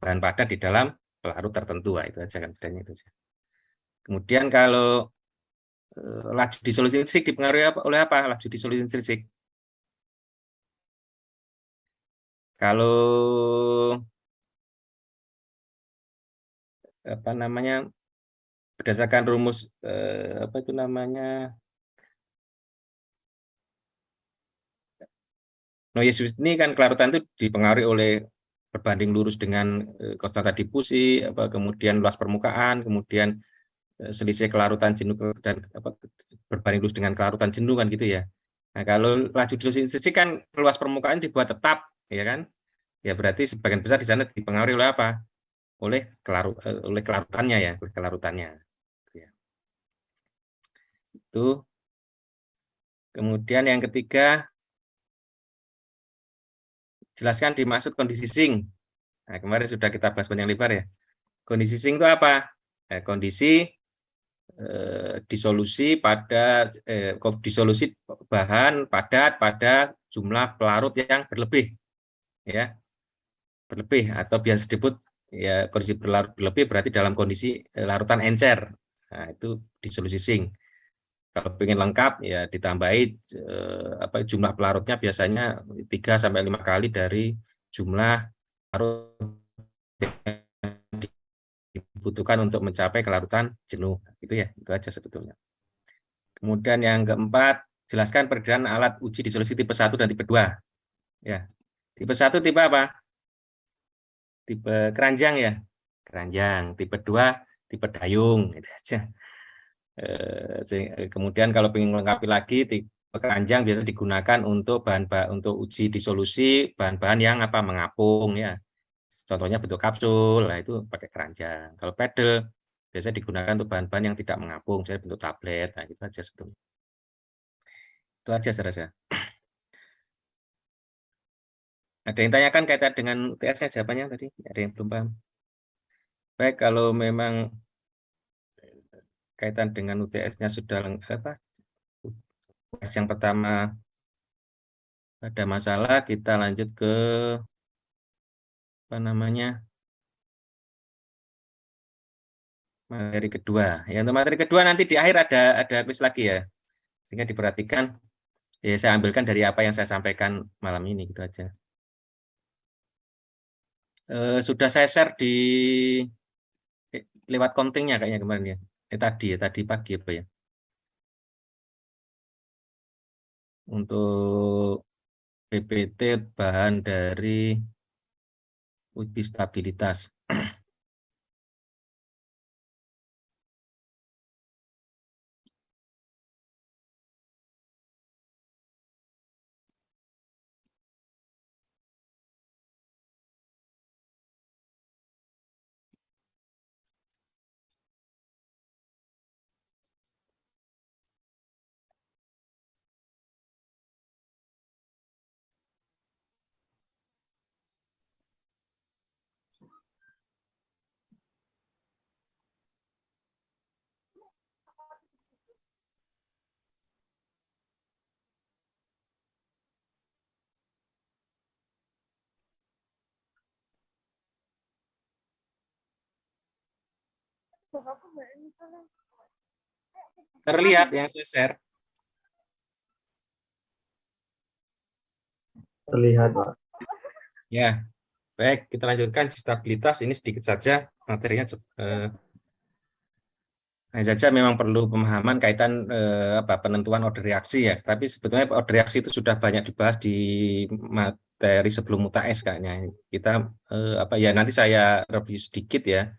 bahan padat di dalam pelarut tertentu. Itu aja kan bedanya itu aja. Kemudian kalau laju disolusi intrinsik dipengaruhi oleh apa? Laju disolusi intrinsik. Kalau apa namanya berdasarkan rumus apa itu namanya Noyes ini kan kelarutan itu dipengaruhi oleh berbanding lurus dengan konstanta difusi, kemudian luas permukaan, kemudian selisih kelarutan jenuh dan berbanding lurus dengan kelarutan jenuh kan gitu ya. Nah, kalau laju disolusi kan luas permukaan dibuat tetap, ya kan? Ya berarti sebagian besar di sana dipengaruhi oleh apa? Oleh kelarutannya ya, oleh kelarutannya. Ya. Itu. Kemudian yang ketiga, jelaskan dimaksud kondisi sink. Nah, kemarin sudah kita bahas panjang lebar ya. Kondisi sink itu apa? Kondisi disolusi bahan padat pada jumlah pelarut yang berlebih, ya berlebih atau biasa disebut ya kondisi berlebih berarti dalam kondisi larutan encer. Nah, itu disolusi sink. Kalau ingin lengkap ya ditambahi jumlah pelarutnya biasanya 3 sampai 5 kali dari jumlah larut yang dibutuhkan untuk mencapai kelarutan jenuh. Itu ya, itu aja sebetulnya. Kemudian yang keempat, jelaskan perbedaan alat uji disolusi tipe 1 dan tipe 2. Ya. Tipe 1 tipe apa? Tipe keranjang ya. Keranjang. Tipe 2 tipe dayung gitu aja. Kemudian kalau ingin melengkapi lagi tipe keranjang biasa digunakan untuk untuk uji disolusi bahan-bahan yang mengapung ya. Contohnya bentuk kapsul, nah itu pakai keranjang. Kalau pedal biasa digunakan untuk bahan-bahan yang tidak mengapung, misalnya bentuk tablet, nah itu aja sebetulnya. Itu aja saya rasa. Ada yang tanyakan kaitan dengan UTS-nya jawabannya tadi? Ada yang belum paham? Baik, kalau memang kaitan dengan UTS-nya sudah lengkap, UTS yang pertama ada masalah, kita lanjut ke materi kedua. Ya, untuk materi kedua nanti di akhir ada kuis lagi ya, sehingga diperhatikan. Ya, saya ambilkan dari apa yang saya sampaikan malam ini gitu aja. Sudah saya share di lewat kontingnya kayaknya kemarin ya. Tadi pagi apa ya. Untuk PPT bahan dari uji stabilitas. Terlihat yang saya share. Terlihat, Pak. Ya, baik, kita lanjutkan stabilitas. Ini sedikit saja materinya. Hanya saja memang perlu pemahaman kaitan penentuan order reaksi ya. Tapi sebetulnya order reaksi itu sudah banyak dibahas di materi sebelum UTS kayaknya. Kita ya nanti saya review sedikit ya.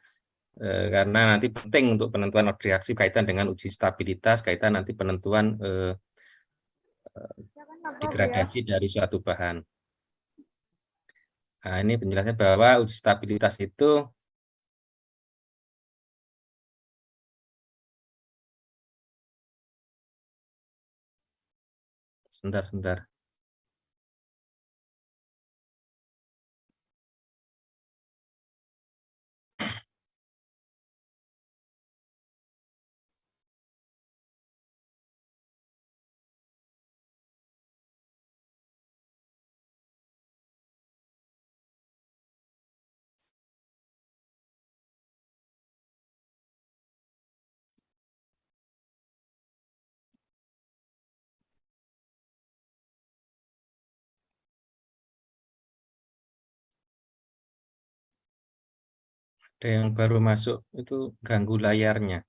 Karena nanti penting untuk penentuan order reaksi kaitan dengan uji stabilitas, kaitan nanti penentuan degradasi dari suatu bahan. Nah, ini penjelasannya bahwa uji stabilitas itu sebentar. Ada yang baru masuk itu ganggu layarnya.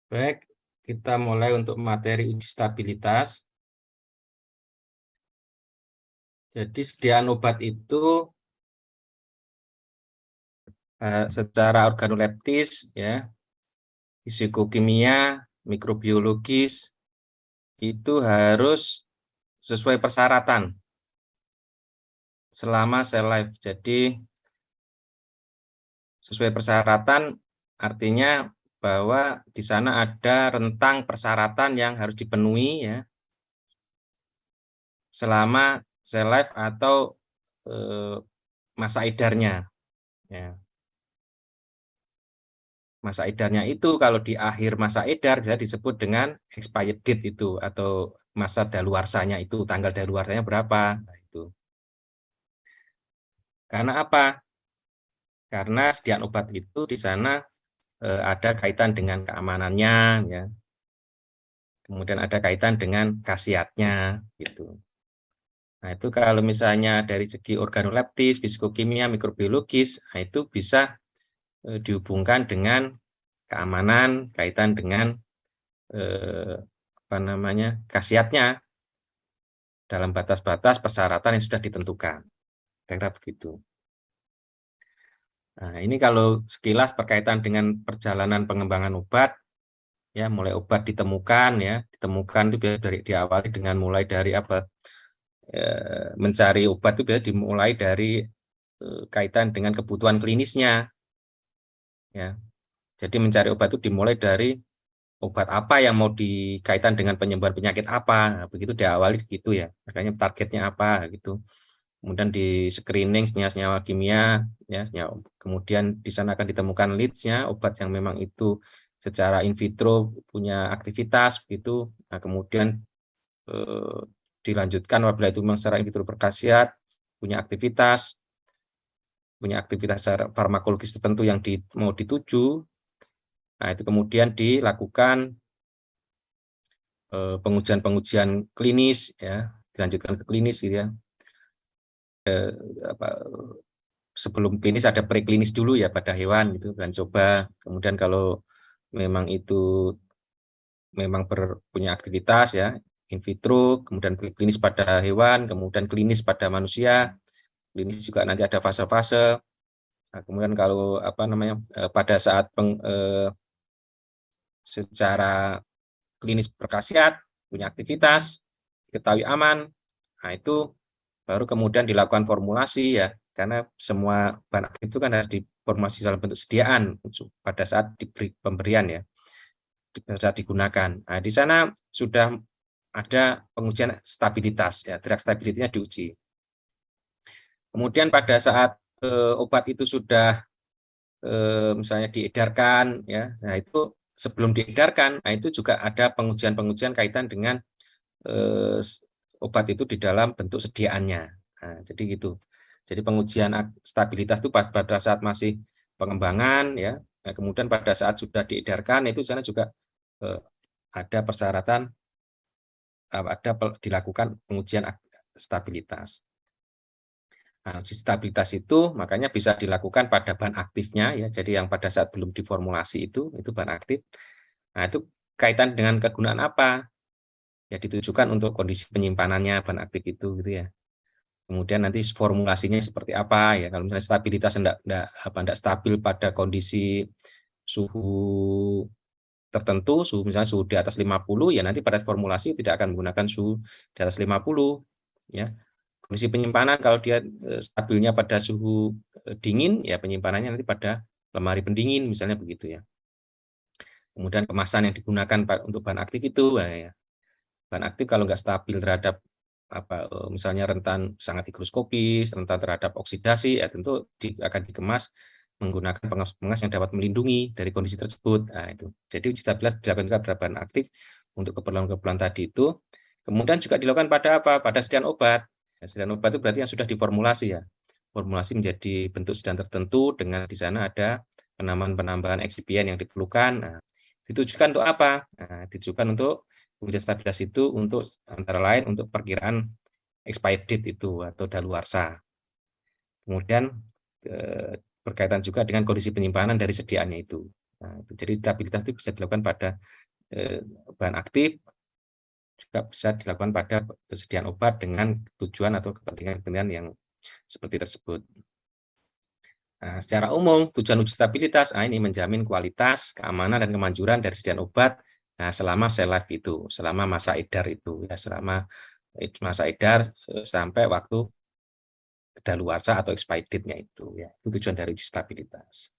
Baik, kita mulai untuk materi uji stabilitas. Jadi sediaan obat itu secara organoleptis, ya, fisikokimia, mikrobiologis, itu harus sesuai persyaratan selama sel life. Jadi sesuai persyaratan artinya bahwa di sana ada rentang persyaratan yang harus dipenuhi, ya, selama sel life atau masa edarnya, ya. Masa edarnya itu kalau di akhir masa edar bisa disebut dengan expired date itu, atau masa daluarsanya itu, tanggal daluarsanya berapa. Nah, itu. Karena apa? Karena sediaan obat itu di sana ada kaitan dengan keamanannya, ya. Kemudian ada kaitan dengan khasiatnya, gitu. Nah, itu kalau misalnya dari segi organoleptis, fisikokimia, mikrobiologis, nah itu bisa dihubungkan dengan keamanan, kaitan dengan khasiatnya dalam batas-batas persyaratan yang sudah ditentukan. Kira-kira begitu. Nah, ini kalau sekilas berkaitan dengan perjalanan pengembangan obat, ya, mulai obat ditemukan, ya, ditemukan itu biasa diawali dengan mulai dari apa? Mencari obat itu biasa dimulai dari kaitan dengan kebutuhan klinisnya, ya. Jadi mencari obat itu dimulai dari obat apa yang mau dikaitan dengan penyembuhan penyakit apa, nah, begitu diawali gitu, ya. Makanya targetnya apa gitu. Kemudian di screening senyawa kimia, ya, kemudian di sana akan ditemukan leads-nya, obat yang memang itu secara in vitro punya aktivitas gitu. Nah, kemudian dilanjutkan apabila itu memang secara in vitro berkhasiat, punya aktivitas secara farmakologis tertentu yang mau dituju. Nah, itu kemudian dilakukan pengujian klinis, ya, dilanjutkan ke klinis gitu, ya. Sebelum klinis ada preklinis dulu, ya, pada hewan gitu kan, coba. Kemudian kalau memang itu memang punya aktivitas, ya, in vitro, kemudian klinis pada hewan, kemudian klinis pada manusia. Klinis juga nanti ada fase-fase. Nah, kemudian kalau pada saat secara klinis berkhasiat, punya aktivitas, diketahui aman, nah itu baru kemudian dilakukan formulasi, ya, karena semua bahan aktif itu kan harus diformulasi dalam bentuk sediaan pada saat diberi pemberian, ya, saat digunakan. Nah, di sana sudah ada pengujian stabilitas, ya, drug stability-nya diuji. Kemudian pada saat obat itu sudah misalnya diedarkan, ya, nah itu sebelum diedarkan, nah itu juga ada pengujian kaitan dengan obat itu di dalam bentuk sediaannya. Nah, jadi gitu. Jadi pengujian stabilitas itu pada saat masih pengembangan ya. Nah, kemudian pada saat sudah diedarkan itu sana juga ada persyaratan dilakukan pengujian stabilitas. Nah, uji stabilitas itu makanya bisa dilakukan pada bahan aktifnya ya. Jadi yang pada saat belum diformulasi itu bahan aktif. Nah, itu kaitan dengan kegunaan apa? Ya ditujukan untuk kondisi penyimpanannya bahan aktif itu gitu ya. Kemudian nanti formulasinya seperti apa ya. Kalau misalnya stabilitas enggak stabil pada kondisi suhu tertentu, misalnya suhu di atas 50 ya nanti pada formulasi tidak akan menggunakan suhu di atas 50 ya. Kondisi penyimpanan kalau dia stabilnya pada suhu dingin ya penyimpanannya nanti pada lemari pendingin misalnya begitu ya. Kemudian kemasan yang digunakan untuk bahan aktif itu ya. Bahan aktif kalau nggak stabil terhadap misalnya rentan sangat higroskopis, rentan terhadap oksidasi, ya tentu akan dikemas menggunakan pengemas yang dapat melindungi dari kondisi tersebut. Nah, itu. Jadi uji stabilitas dilakukan juga pada bahan aktif untuk keperluan-keperluan tadi itu. Kemudian juga dilakukan pada apa? Pada sediaan obat. Ya, sediaan obat itu berarti yang sudah diformulasi ya. Formulasi menjadi bentuk sediaan tertentu dengan di sana ada penambahan-penambahan eksipien yang diperlukan. Nah, ditujukan untuk apa? Nah, ditujukan untuk pengujian stabilitas itu untuk antara lain untuk perkiraan expired date itu atau daluarsa. Kemudian berkaitan juga dengan kondisi penyimpanan dari sediaannya itu. Nah, jadi stabilitas itu bisa dilakukan pada bahan aktif, juga bisa dilakukan pada persediaan obat dengan tujuan atau kepentingan-kepentingan yang seperti tersebut. Nah, secara umum tujuan uji stabilitas ini menjamin kualitas, keamanan dan kemanjuran dari sediaan obat. Nah, selama shelf life itu, selama masa edar itu ya, selama masa edar sampai waktu kedaluarsa atau expired date-nya itu ya. Itu tujuan dari uji stabilitas.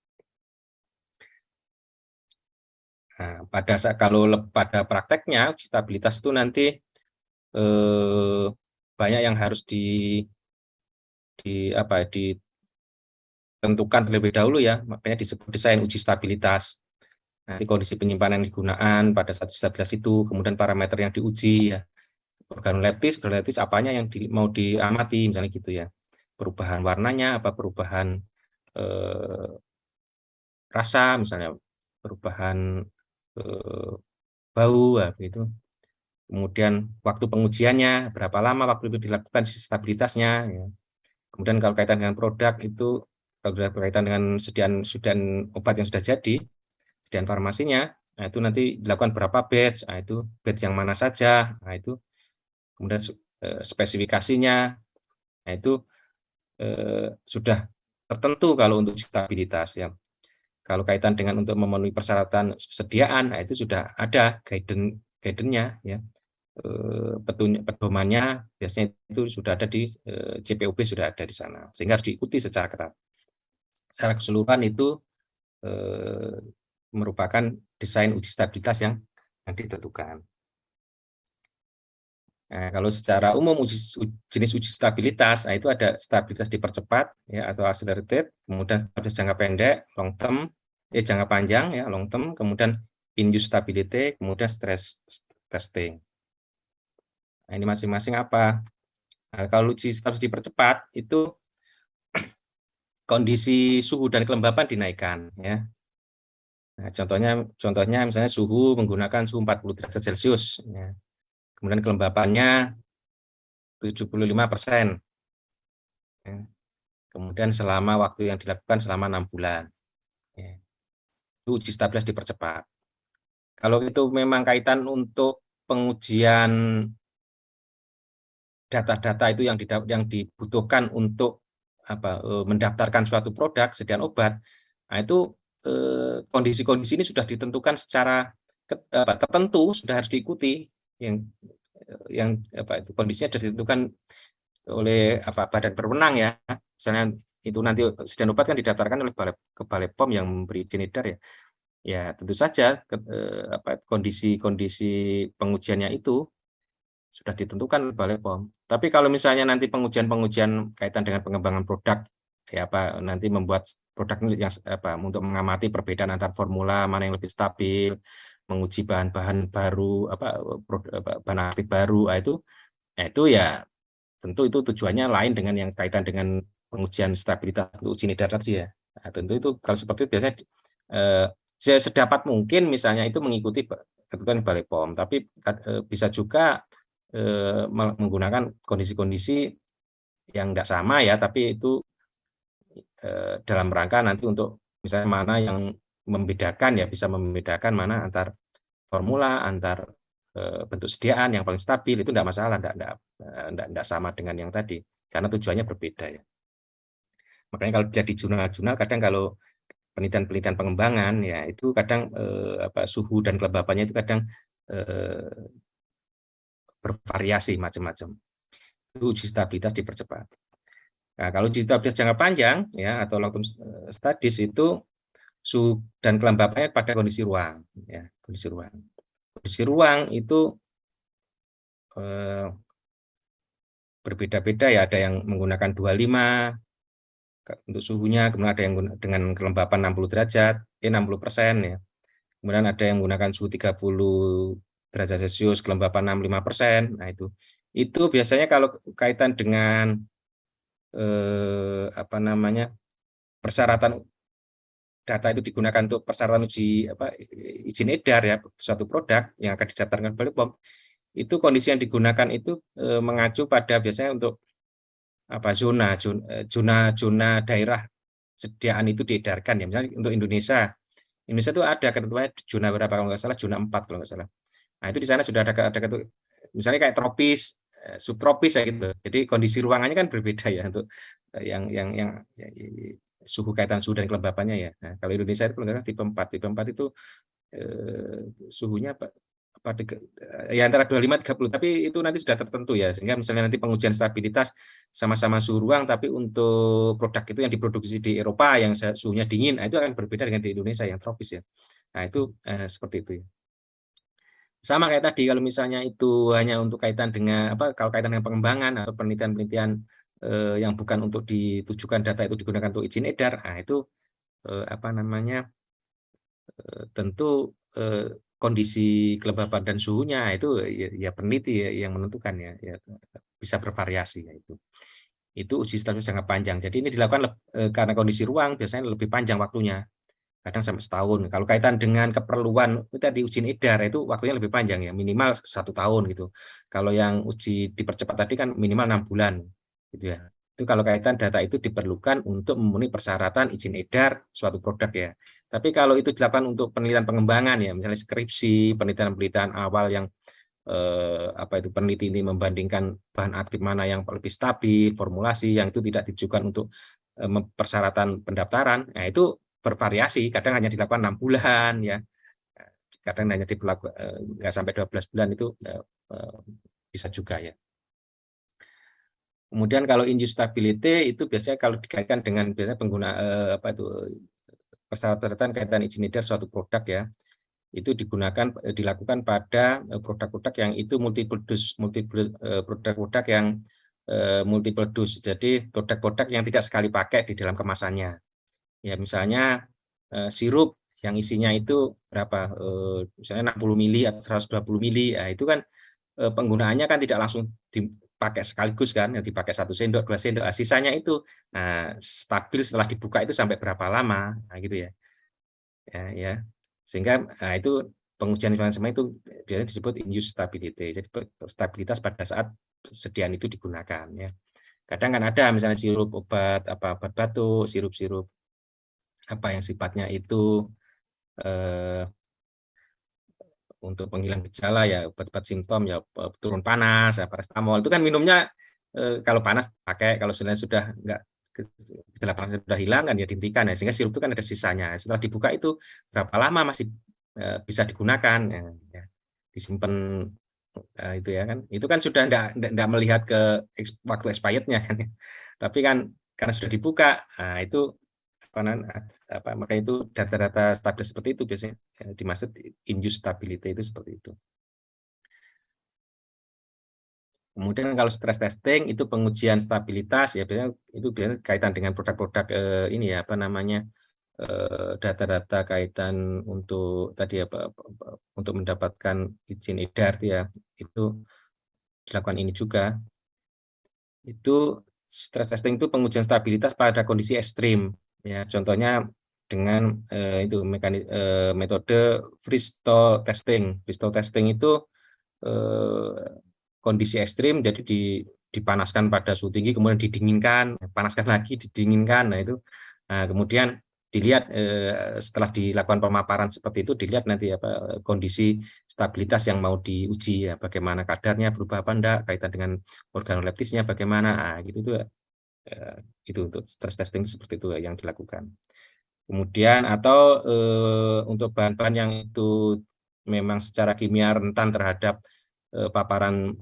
Nah, kalau pada prakteknya uji stabilitas itu nanti banyak yang harus ditentukan terlebih dahulu ya, makanya disebut desain uji stabilitas. Nanti kondisi penyimpanan digunakan pada saat stabilitas itu, kemudian parameter yang diuji ya, organoleptis apanya yang mau diamati misalnya gitu ya, perubahan warnanya, apa perubahan rasa misalnya, perubahan bau ya, begitu. Kemudian waktu pengujiannya berapa lama waktu itu dilakukan stabilitasnya ya. Kemudian kalau kaitan dengan produk itu kalau berkaitan dengan sediaan obat yang sudah jadi, sediaan farmasinya, nah itu nanti dilakukan berapa batch, nah itu batch yang mana saja, nah itu kemudian spesifikasinya, nah itu sudah tertentu kalau untuk stabilitas ya. Kalau kaitan dengan untuk memenuhi persyaratan sediaan, nah itu sudah ada guidance-nya ya. Pedomannya biasanya itu sudah ada di CPOB, sudah ada di sana, sehingga harus diikuti secara ketat. Secara keseluruhan itu merupakan desain uji stabilitas yang ditentukan. Nah, kalau secara umum jenis uji stabilitas, nah itu ada stabilitas dipercepat ya atau accelerated, kemudian stabilitas jangka pendek, long term, jangka panjang ya long term, kemudian induced stability, kemudian stress testing. Nah, ini masing-masing apa? Nah, kalau uji stabilitas dipercepat itu kondisi suhu dan kelembapan dinaikkan ya. Nah, contohnya misalnya suhu menggunakan suhu 40 derajat Celcius ya. Kemudian kelembapannya 75%. Ya. Kemudian selama waktu yang dilakukan selama 6 bulan. Ya. Itu uji stabilitas dipercepat. Kalau itu memang kaitan untuk pengujian data-data itu yang dibutuhkan untuk mendaftarkan suatu produk sediaan obat, nah itu kondisi-kondisi ini sudah ditentukan secara tertentu, sudah harus diikuti yang kondisinya sudah ditentukan oleh badan berwenang ya. Misalnya itu nanti sediaan obat kan didaftarkan oleh Balai POM yang memberi izin edar ya. Ya tentu saja kondisi pengujiannya itu sudah ditentukan oleh Balai POM. Tapi kalau misalnya nanti pengujian kaitan dengan pengembangan produk, ya nanti membuat produk ini yang untuk mengamati perbedaan antar formula mana yang lebih stabil, menguji bahan-bahan baru, bahan aktif baru, itu Nah, itu ya tentu itu tujuannya lain dengan yang kaitan dengan pengujian stabilitas untuk uji edar tadi ya. Nah, tentu itu kalau seperti itu biasanya sedapat mungkin misalnya itu mengikuti ketentuan Balai POM, tapi bisa juga menggunakan kondisi-kondisi yang tidak sama ya, tapi itu dalam rangka nanti untuk misalnya mana yang membedakan ya, bisa membedakan mana antar formula, antar bentuk sediaan yang paling stabil, itu tidak masalah, tidak sama dengan yang tadi, karena tujuannya berbeda ya. Makanya kalau jadi jurnal-jurnal, kadang kalau penelitian-penelitian pengembangan ya itu kadang suhu dan kelembapannya itu kadang bervariasi macam-macam. Itu uji stabilitas dipercepat. Nah, kalau uji stabilitas jangka panjang ya atau long term studies itu suhu dan kelembapannya pada kondisi ruang ya, kondisi ruang. Kondisi ruang itu berbeda-beda ya, ada yang menggunakan 25 untuk suhunya, kemudian ada yang dengan kelembapan 60 derajat, 60% ya. Kemudian ada yang menggunakan suhu 30 derajat Celcius, kelembapan 65%. Nah, itu biasanya kalau kaitan dengan persyaratan data itu digunakan untuk persyaratan izin edar ya, suatu produk yang akan didaftarkan Balai POM, itu kondisi yang digunakan itu mengacu pada biasanya untuk zona daerah sediaan itu diedarkan ya. Misalnya untuk Indonesia itu ada ketentuannya zona berapa kalau nggak salah, zona 4 kalau nggak salah. Nah, itu di sana sudah ada misalnya kayak tropis, subtropis ya gitu. Jadi kondisi ruangannya kan berbeda ya untuk yang suhu, kaitan suhu dan kelembapannya ya. Nah, kalau Indonesia itu tipe 4. Tipe 4 itu suhunya ya antara 25-30, tapi itu nanti sudah tertentu ya, sehingga misalnya nanti pengujian stabilitas sama-sama suhu ruang, tapi untuk produk itu yang diproduksi di Eropa yang suhunya dingin, nah itu akan berbeda dengan di Indonesia yang tropis ya. Nah itu seperti itu ya. Sama kayak tadi, kalau misalnya itu hanya untuk kaitan dengan kalau kaitan dengan pengembangan atau penelitian-penelitian yang bukan untuk ditujukan data itu digunakan untuk izin edar, nah itu tentu kondisi kelembapan dan suhunya itu ya peneliti yang menentukan ya, bisa bervariasi ya itu uji stabilitas jangka panjang. Jadi ini dilakukan karena kondisi ruang biasanya lebih panjang waktunya, kadang sampai setahun. Kalau kaitan dengan keperluan itu tadi uji edar itu waktunya lebih panjang ya, minimal 1 tahun gitu. Kalau yang uji dipercepat tadi kan minimal 6 bulan gitu ya. Itu kalau kaitan data itu diperlukan untuk memenuhi persyaratan izin edar suatu produk ya. Tapi kalau itu dilakukan untuk penelitian pengembangan ya, misalnya skripsi, penelitian-penelitian awal yang peneliti ini membandingkan bahan aktif mana yang lebih stabil, formulasi yang itu tidak ditujukan untuk persyaratan pendaftaran, nah itu bervariasi, kadang hanya dilakukan 6 bulan ya, kadang hanya dilakukan nggak sampai 12 bulan, itu bisa juga ya. Kemudian kalau induce stability itu biasanya kalau dikaitkan dengan biasanya pengguna persyaratan kaitan izin edar suatu produk ya, itu dilakukan pada produk-produk yang itu produk-produk yang multiple dose. Jadi produk-produk yang tidak sekali pakai di dalam kemasannya. Ya misalnya sirup yang isinya itu berapa, misalnya 60 mili atau 120 mili, ya itu kan penggunaannya kan tidak langsung dipakai sekaligus kan, yang dipakai 1 sendok, 2 sendok, sisanya itu stabil setelah dibuka itu sampai berapa lama, nah gitu ya. Ya, sehingga itu pengujian sama itu biasanya disebut induced stability. Jadi stabilitas pada saat sediaan itu digunakan ya. Kadang kan ada misalnya sirup obat batuk, sirup-sirup yang sifatnya itu untuk penghilang gejala ya, obat-obat simptom ya, turun panas ya, paracetamol itu kan minumnya kalau panas pakai, kalau sudah enggak, gejala panas sudah hilang kan ya dihentikan ya, sehingga sirup itu kan ada sisanya. Setelah dibuka itu berapa lama masih bisa digunakan ya, disimpan itu ya kan. Itu kan sudah enggak melihat ke waktu expired-nya kan. Tapi kan karena sudah dibuka, nah itu maka itu data-data stabil seperti itu biasanya dimaksud induced stability itu seperti itu. Kemudian kalau stress testing itu pengujian stabilitas ya, biasanya kaitan dengan produk-produk ini ya data-data kaitan untuk tadi untuk mendapatkan izin edar ya, itu dilakukan ini juga. Itu stress testing itu pengujian stabilitas pada kondisi ekstrim. Ya, contohnya dengan metode freestyle testing. Freestyle testing itu kondisi ekstrim, jadi dipanaskan pada suhu tinggi, kemudian didinginkan, panaskan lagi, didinginkan. Nah itu, kemudian dilihat setelah dilakukan pemaparan seperti itu, dilihat nanti apa kondisi stabilitas yang mau diuji, ya, bagaimana kadarnya, berubah apa enggak, kaitan dengan organoleptisnya bagaimana, gitu tuh. Itu untuk stress testing seperti itu yang dilakukan. Kemudian atau untuk bahan-bahan yang itu memang secara kimia rentan terhadap paparan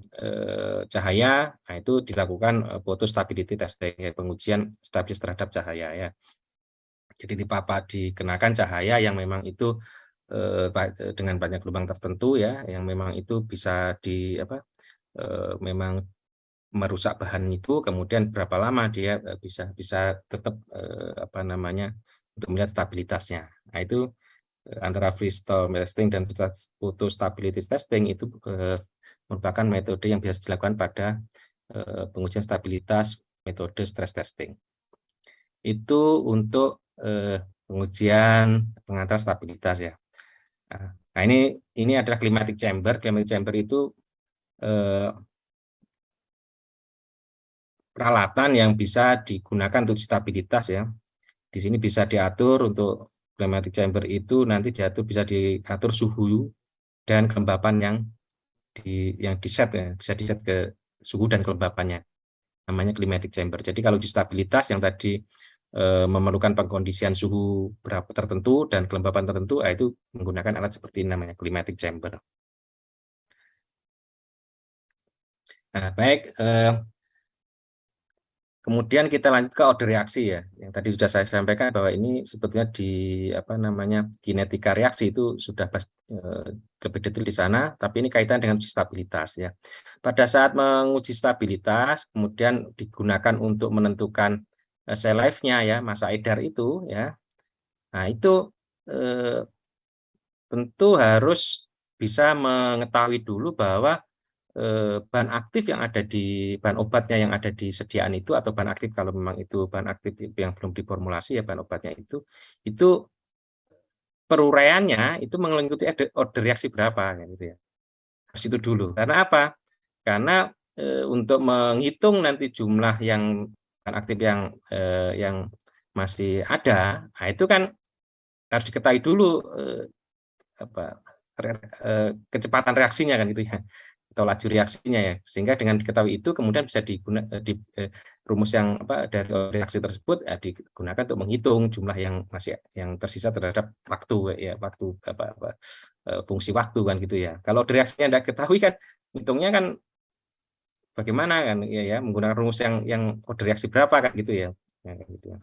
cahaya, nah itu dilakukan photostability testing, ya, pengujian stabilitas terhadap cahaya, ya. Jadi dikenakan cahaya yang memang itu dengan banyak lubang tertentu, ya, yang memang itu bisa memang merusak bahan itu, kemudian berapa lama dia bisa tetap untuk melihat stabilitasnya. Nah itu antara freestyle testing dan photostability testing itu merupakan metode yang biasa dilakukan pada pengujian stabilitas metode stress testing. Itu untuk pengujian pengantar stabilitas, ya. Nah ini adalah climatic chamber. Climatic chamber itu peralatan yang bisa digunakan untuk stabilitas, ya. Di sini bisa diatur untuk climatic chamber itu nanti bisa diatur suhu dan kelembapan yang di-set, ya, bisa di-set ke suhu dan kelembapannya. Namanya climatic chamber. Jadi kalau di stabilitas yang tadi memerlukan pengkondisian suhu berapa tertentu dan kelembapan tertentu, itu menggunakan alat seperti ini, namanya climatic chamber. Nah, baik, kemudian kita lanjut ke order reaksi, ya. Yang tadi sudah saya sampaikan bahwa ini sebetulnya kinetika reaksi itu sudah lebih detail di sana, tapi ini kaitan dengan uji stabilitas, ya. Pada saat menguji stabilitas, kemudian digunakan untuk menentukan cell life-nya, ya, masa edar itu, ya. Nah, itu tentu harus bisa mengetahui dulu bahwa bahan aktif yang ada di bahan obatnya yang ada di sediaan itu, atau bahan aktif kalau memang itu bahan aktif yang belum diformulasi, ya, bahan obatnya itu peruraiannya itu mengikuti order reaksi berapa, gitu, ya. Harus itu dulu. Karena apa? Karena untuk menghitung nanti jumlah yang bahan aktif yang masih ada, nah itu kan harus diketahui dulu kecepatan reaksinya, kan, gitu, ya, atau laju reaksinya, ya, sehingga dengan diketahui itu kemudian bisa rumus yang dari reaksi tersebut digunakan untuk menghitung jumlah yang tersisa terhadap waktu, ya, fungsi waktu, kan, gitu, ya. Kalau reaksinya tidak ketahui, kan hitungnya kan bagaimana, kan, ya, menggunakan rumus yang kode reaksi berapa, kan, gitu, ya, gitu.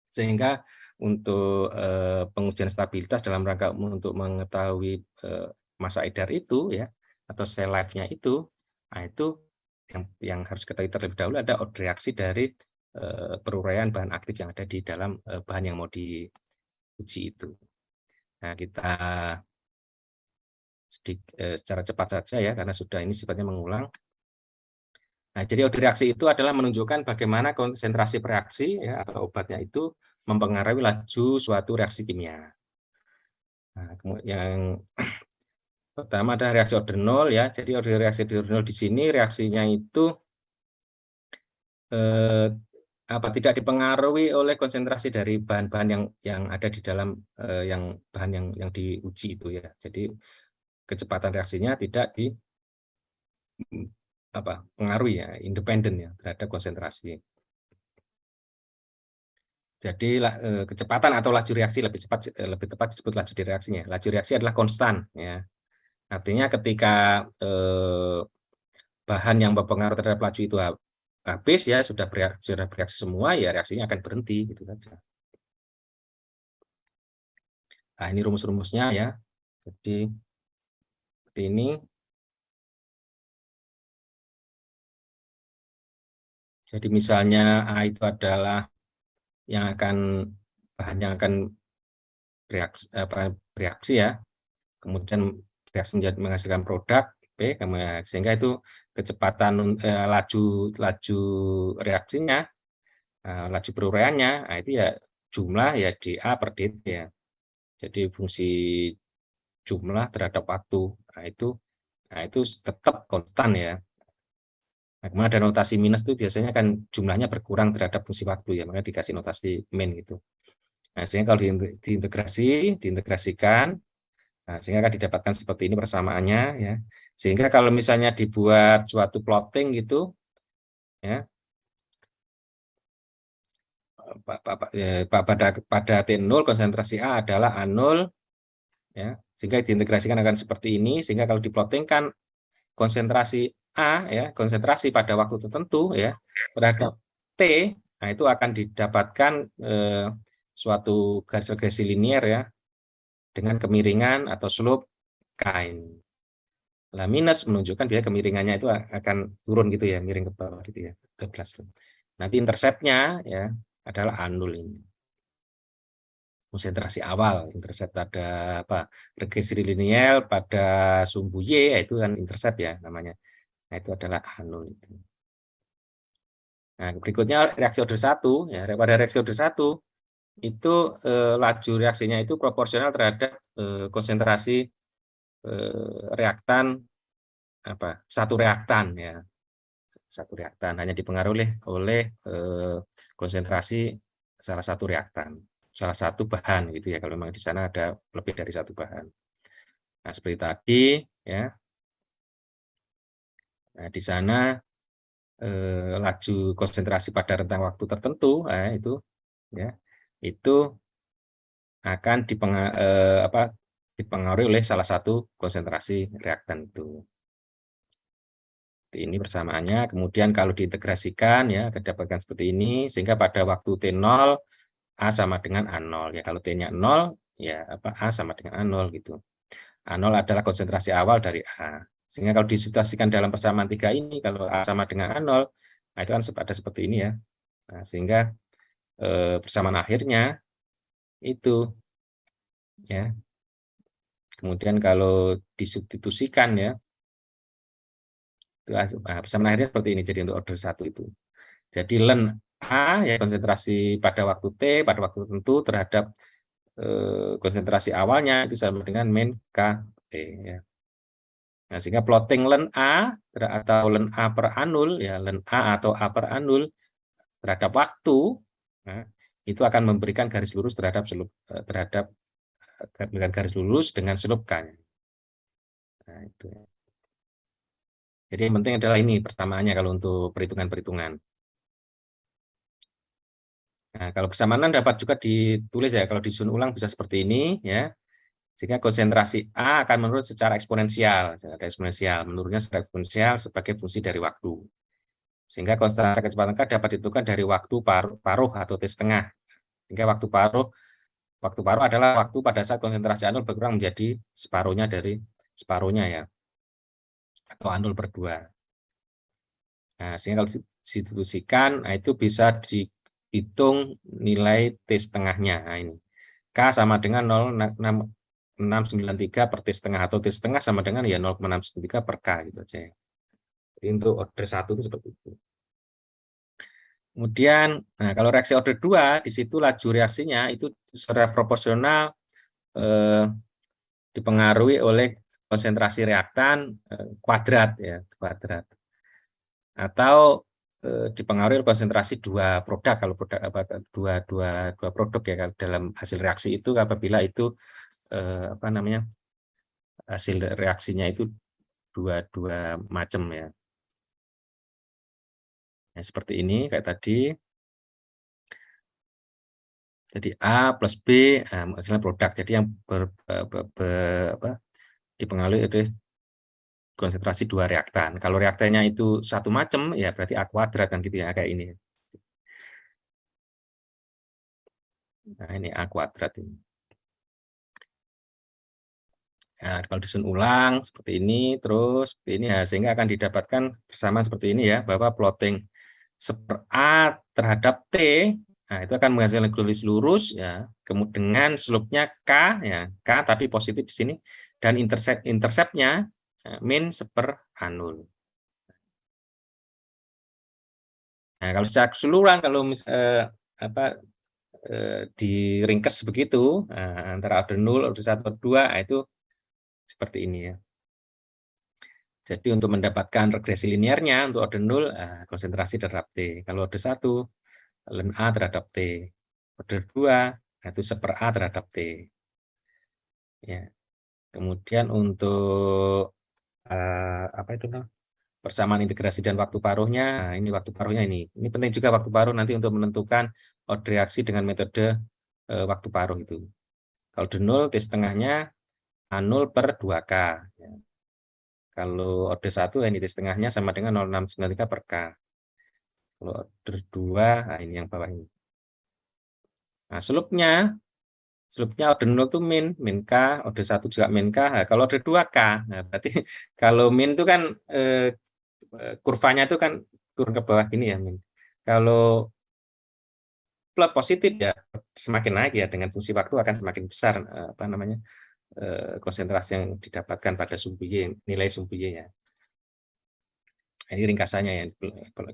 Sehingga untuk pengujian stabilitas dalam rangka untuk mengetahui masa edar itu, ya, atau cell life-nya itu, nah itu yang harus ketahui terlebih dahulu ada order reaksi dari peruraian bahan aktif yang ada di dalam bahan yang mau diuji itu. Nah, kita secara cepat saja, ya, karena sudah ini sifatnya mengulang. Nah, jadi order reaksi itu adalah menunjukkan bagaimana konsentrasi reaksi, ya, atau obatnya itu mempengaruhi laju suatu reaksi kimia. Nah, yang pertama ada reaksi order 0, ya. Jadi reaksi order 0 di sini reaksinya itu tidak dipengaruhi oleh konsentrasi dari bahan-bahan yang ada di dalam bahan yang diuji itu, ya. Jadi kecepatan reaksinya tidak pengaruhi, ya, independen, ya, terhadap konsentrasi. Jadi kecepatan atau laju reaksi lebih tepat disebut laju reaksinya. Laju reaksi adalah konstan, ya. Artinya ketika bahan yang berpengaruh terhadap laju itu habis, ya, sudah bereaksi semua, ya, reaksinya akan berhenti, gitu saja. Nah, ini rumus-rumusnya, ya. Jadi seperti ini. Jadi misalnya A itu adalah bahan yang akan bereaksi, ya, kemudian reaksi menghasilkan produk, sehingga itu kecepatan laju reaksinya, laju peruraiannya, nah itu ya jumlah ya dA per dt ya. Jadi fungsi jumlah terhadap waktu, nah itu tetap konstan ya. Nah, kemudian ada notasi minus itu biasanya kan jumlahnya berkurang terhadap fungsi waktu ya, makanya dikasih notasi min gitu. Nah, sehingga kalau diintegrasikan, nah, sehingga akan didapatkan seperti ini persamaannya ya. Sehingga kalau misalnya dibuat suatu plotting gitu ya, pada T0 konsentrasi A adalah A0 ya, sehingga diintegrasikan akan seperti ini, sehingga kalau diplotting kan konsentrasi A ya, konsentrasi pada waktu tertentu ya terhadap T, nah itu akan didapatkan suatu garis regresi linier ya dengan kemiringan atau slope K ini. Nah, minus menunjukkan biaya kemiringannya itu akan turun gitu ya, miring ke bawah gitu ya, ke classroom. Nanti interceptnya ya adalah A0 ini. Konsentrasi awal, intercept pada apa? Regresi linier pada sumbu Y, yaitu kan intercept ya namanya. Nah, itu adalah A0 itu. Nah, berikutnya reaksi order 1 ya, pada reaksi order 1 itu laju reaksinya itu proporsional terhadap konsentrasi reaktan satu reaktan ya. Satu reaktan hanya dipengaruhi oleh konsentrasi salah satu reaktan, salah satu bahan gitu ya, kalau memang di sana ada lebih dari satu bahan. Nah, seperti tadi ya. Nah, di sana laju konsentrasi pada rentang waktu tertentu itu ya, itu akan dipengaruhi oleh salah satu konsentrasi reaktan itu. Ini persamaannya, kemudian kalau diintegrasikan ya dapatkan seperti ini, sehingga pada waktu T0 A sama dengan A0 ya. Kalau T-nya 0 ya A sama dengan A0 gitu. A0 adalah konsentrasi awal dari A. Sehingga kalau disubstitusikan dalam persamaan 3 ini, kalau A sama dengan A0, nah itu kan ada seperti ini ya. Nah, sehingga persamaan akhirnya itu ya. Kemudian kalau disubstitusikan ya, persamaan akhirnya seperti ini. Jadi untuk order 1 itu. Jadi ln A ya konsentrasi pada waktu T pada waktu tertentu terhadap konsentrasi awalnya itu sama dengan min K T ya. Nah, sehingga plotting ln A atau ln A per A0 ya, ln A atau A per A0 terhadap waktu nah, itu akan memberikan garis lurus terhadap dengan garis lurus dengan slope K. Nah, itu. Jadi yang penting adalah ini persamaannya kalau untuk perhitungan-perhitungan. Nah, kalau persamanan dapat juga ditulis ya, kalau disusun ulang bisa seperti ini ya. Sehingga konsentrasi A akan menurun secara eksponensial, menurunnya secara eksponensial sebagai fungsi dari waktu. Sehingga konsentrasi kecepatan K dapat ditentukan dari waktu paruh atau T setengah. Sehingga waktu paruh adalah waktu pada saat konsentrasi A0 berkurang menjadi separuhnya ya, atau A0 per 2. Nah, sehingga kalau disubstitusikan, nah itu bisa dihitung nilai T setengahnya. Nah, ini K sama dengan 0,693 per T setengah, atau T setengah sama dengan ya 0,693 per K gitu aja. Jadi untuk order 1 itu seperti itu. Kemudian, nah kalau reaksi order 2, di situ laju reaksinya itu secara proporsional dipengaruhi oleh konsentrasi reaktan kuadrat ya, kuadrat. Atau dipengaruhi oleh konsentrasi dua produk, kalau produk dua produk ya dalam hasil reaksi itu, apabila itu hasil reaksinya itu dua macam ya. Nah, seperti ini kayak tadi. Jadi A plus B hasilnya produk. Jadi yang dipengaruhi oleh konsentrasi dua reaktan. Kalau reaktannya itu satu macam ya berarti A kuadrat kan gitu ya, kayak ini. Nah, ini A kuadrat ini. Nah, kalau disusun ulang seperti ini, terus seperti ini ya, sehingga akan didapatkan persamaan seperti ini ya, bahwa plotting seper A terhadap T, nah itu akan menghasilkan garis lurus ya, kemudian dengan slope-nya K ya, K tapi positif di sini, dan intercept-nya min seper A0. Nah, kalau secara keseluruhan, kalau diringkes begitu, antara order 0, order 1, order 2, itu seperti ini ya. Jadi untuk mendapatkan regresi linearnya untuk order 0, konsentrasi terhadap T. Kalau order 1, ln A terhadap T. Order 2, itu seper A terhadap T. Ya. Kemudian untuk apa itu persamaan integrasi dan waktu paruhnya, ini waktu paruhnya ini penting juga waktu paruh nanti untuk menentukan order reaksi dengan metode waktu paruh itu. Kalau order 0, T setengahnya A0 per 2K. Ya. Kalau order 1, ini T setengahnya sama dengan 0,693 per K. Kalau order 2, ini yang bawah ini. Nah, slope-nya order 0 itu min K, order 1 juga min K. Nah, kalau order 2K, nah berarti kalau min itu kan kurvanya itu kan turun ke bawah gini ya min. Kalau plot positif ya semakin naik ya, dengan fungsi waktu akan semakin besar konsentrasi yang didapatkan pada sumbu Y, nilai sumbu Y-nya. Ini ringkasannya ya.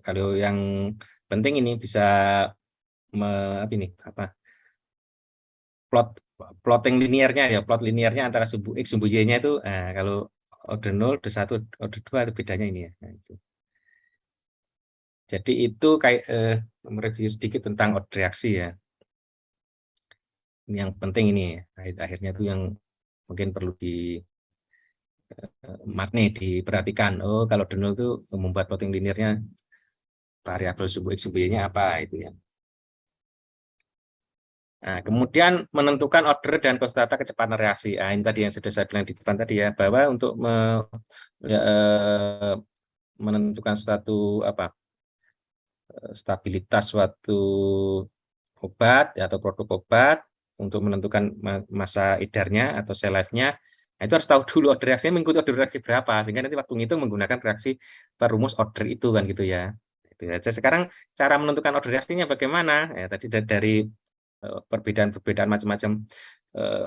Kalau yang penting ini bisa plotting linearnya ya, plot linearnya antara sumbu X sumbu Y-nya itu kalau order 0, order 1, order 2 itu bedanya ini ya. Nah, itu. Jadi itu kayak mereview sedikit tentang order reaksi ya. Ini yang penting ini ya. Akhirnya itu yang mungkin perlu diperhatikan. Oh, kalau order 0 itu membuat plotting linearnya variabel sumbu X sumbu Y-nya apa itu ya. Nah, kemudian menentukan order dan konstanta kecepatan reaksi. Nah, ini tadi yang sudah saya bilang di depan tadi ya, bahwa untuk menentukan suatu stabilitas suatu obat atau produk obat untuk menentukan masa edarnya atau sell life-nya, nah, itu harus tahu dulu order reaksinya mengikuti order reaksi berapa, sehingga nanti waktu ngitung menggunakan reaksi per rumus order itu kan gitu ya. Itu aja. Sekarang cara menentukan order reaksinya bagaimana? Ya, tadi dari perbedaan macam-macam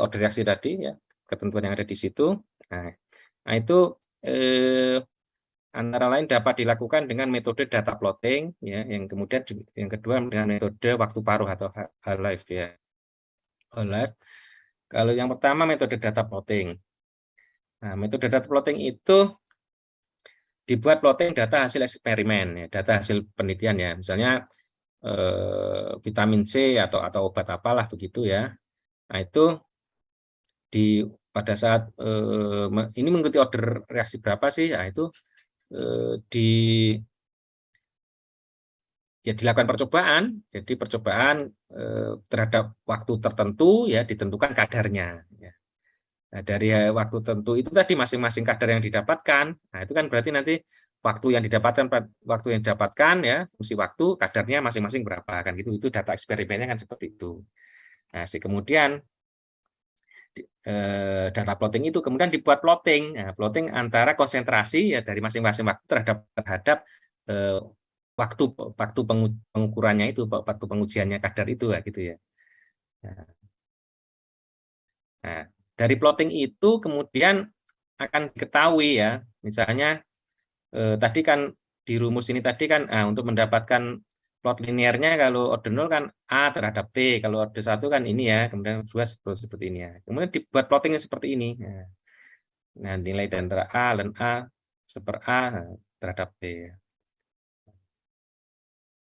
order reaksi tadi ya, ketentuan yang ada di situ. Nah itu antara lain dapat dilakukan dengan metode data plotting ya, yang kemudian yang kedua dengan metode waktu paruh atau whole life ya. Whole life. Kalau yang pertama metode data plotting. Nah, metode data plotting itu dibuat plotting data hasil eksperimen ya, data hasil penelitian ya. Misalnya vitamin C atau obat apalah begitu ya. Nah, itu pada saat ini mengikuti order reaksi berapa sih? Nah, itu dilakukan percobaan. Jadi percobaan terhadap waktu tertentu ya ditentukan kadarnya. Ya. Nah, dari waktu tertentu itu tadi masing-masing kadar yang didapatkan. Nah, itu kan berarti nanti waktu yang didapatkan ya fungsi waktu kadarnya masing-masing berapa kan gitu. Itu data eksperimennya kan seperti itu. Nah, kemudian data plotting itu kemudian dibuat plotting. Nah, plotting antara konsentrasi ya dari masing-masing waktu terhadap waktu pengukurannya itu, waktu pengujiannya kadar itu ya gitu ya. Nah, dari plotting itu kemudian akan diketahui ya, misalnya tadi kan di rumus ini tadi kan untuk mendapatkan plot linearnya kalau order 0 kan A terhadap T, kalau order 1 kan ini ya, kemudian 2 seperti ini ya. Kemudian dibuat plottingnya seperti ini. Nah, nilai dari antara A dan A seper A terhadap T.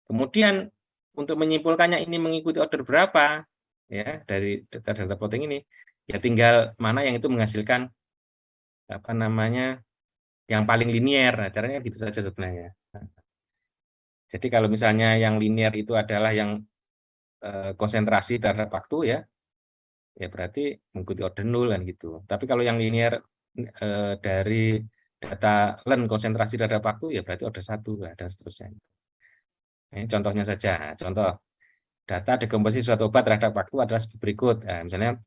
Kemudian untuk menyimpulkannya ini mengikuti order berapa ya dari data plotting ini, ya tinggal mana yang itu menghasilkan yang paling linier. Nah, caranya gitu saja sebenarnya. Jadi kalau misalnya yang linier itu adalah yang konsentrasi terhadap waktu ya berarti mengikuti order 0 kan gitu. Tapi kalau yang linier dari data ln konsentrasi terhadap waktu ya berarti order 1 dan seterusnya. Ini contohnya saja. Contoh data dekomposisi suatu obat terhadap waktu adalah seperti berikut. Nah, misalnya